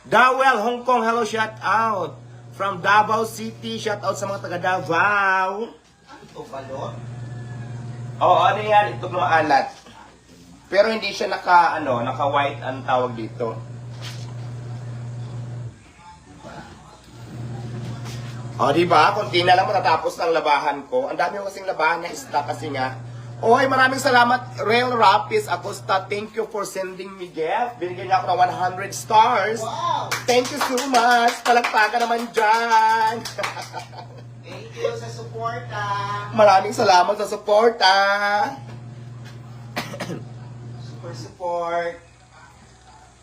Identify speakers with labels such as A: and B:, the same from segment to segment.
A: Dawel, Hong Kong, hello, shout out. From Davao City, shout out sa mga taga Davao.
B: Ano to, balot?
A: Oo, ano yan? Ito maalat. Pero hindi siya naka-white ang tawag dito. O, diba? Kunti na lang matatapos ng labahan ko. Ang dami ko kasing labahan na stock kasi nga. Oy, maraming salamat, Real Rapis Acosta. Thank you for sending me gift. Binigyan niya ako ng 100 stars.
B: Wow!
A: Thank you so much. Palagpakan naman dyan.
B: Thank you sa suporta.
A: Maraming salamat sa suporta.
B: Super support.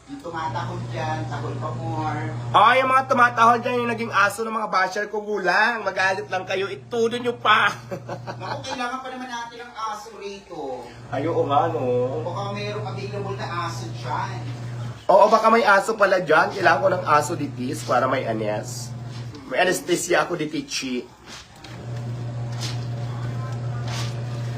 B: Yung tumatahol dyan, tahol pa more.
A: Ay, yung mga tumatahol dyan, yung naging aso ng mga basher ko, gulang. Magalit lang kayo, itudo nyo pa.
B: Naku, kailangan pa naman natin ng aso rito.
A: Ay, oo nga, no.
B: Baka mayroong available na aso dyan.
A: Oo, baka may aso pala dyan. Kailangan ko ng aso ditis para may anes. May anesthesia ako ditichi.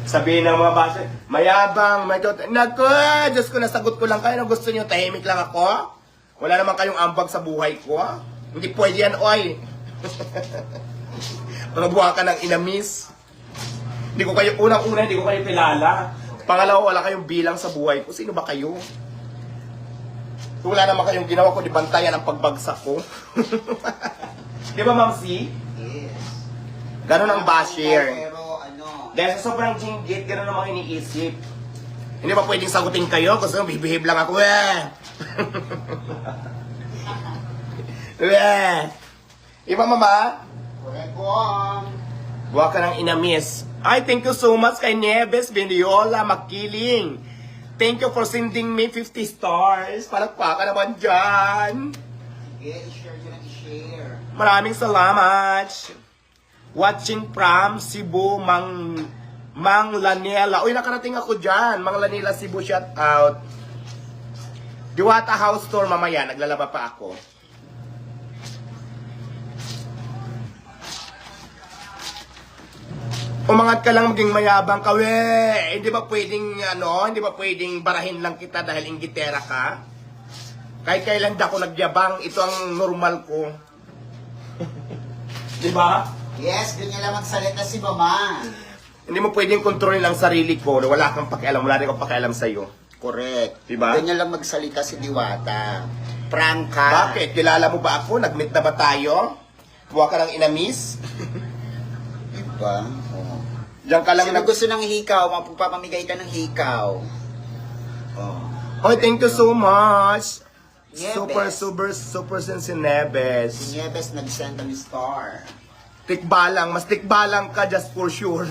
A: Sabihin ng mga basher, mayabang, may tot. Naku, Diyos ko, nasagot ko lang kayo. Ano gusto nyo, tahimik lang ako? Wala naman kayong ambag sa buhay ko. Hindi pwede yan, oy. Mga buha ka ng inamis. Hindi ko kayo, unang-una, hindi ko kayo kilala. Pangalawa, wala kayong bilang sa buhay ko. Sino ba kayo? Kung wala naman kayong ginawa ko, di bantayan ang pagbagsak ko. Di ba, Ma'am C?
B: Yes.
A: Ganon ang basher.
B: Pero ano,
A: Dahil sa sobrang jinggit, ganon namang iniisip. Hindi ba pwedeng sagutin kayo? Gusto nyo, bibihib lang ako, eh. Iba, Mama?
B: Kurekong.
A: Buha ka ng inamis. Ay, thank you so much kay Nieves Beniola Makiling. Thank you for sending me 50 stars. Palagpakan naman dyan.
B: Sige, i-share nyo na i-share.
A: Maraming salamat. Watching from Cebu, Mang Lanela. Uy, nakarating ako dyan. Mang Lanela, Cebu, shout out. Diwata House Tour mamaya. Naglalaba pa ako. Umangat ka lang, maging mayabang ka, we. Hindi ba pwedeng, hindi ba pwedeng barahin lang kita dahil inggitera ka? Kahit kailan ako nagyabang, ito ang normal ko. Di ba?
B: Yes, ganyan lang magsalita si Mama.
A: Hindi mo pwedeng kontrolin ang sarili ko na wala kang pakialam, wala rin akong pakialam sa'yo.
B: Correct.
A: Diba?
B: Ganyan lang magsalita si Diwata. Prangka.
A: Bakit? Kilala mo ba ako? Nag-meet na ba tayo? Buha ka ng inamis?
B: Diba? Oh.
A: Diyan ka lang
B: Sino gusto ng hikaw, mapapamigay ka ng hikaw. Oh.
A: Hoy, thank you so much.
B: Nieves.
A: Super si Nebes.
B: Si Nieves nag-send ng star.
A: Tikbalang, mas tikbalang ka just for sure.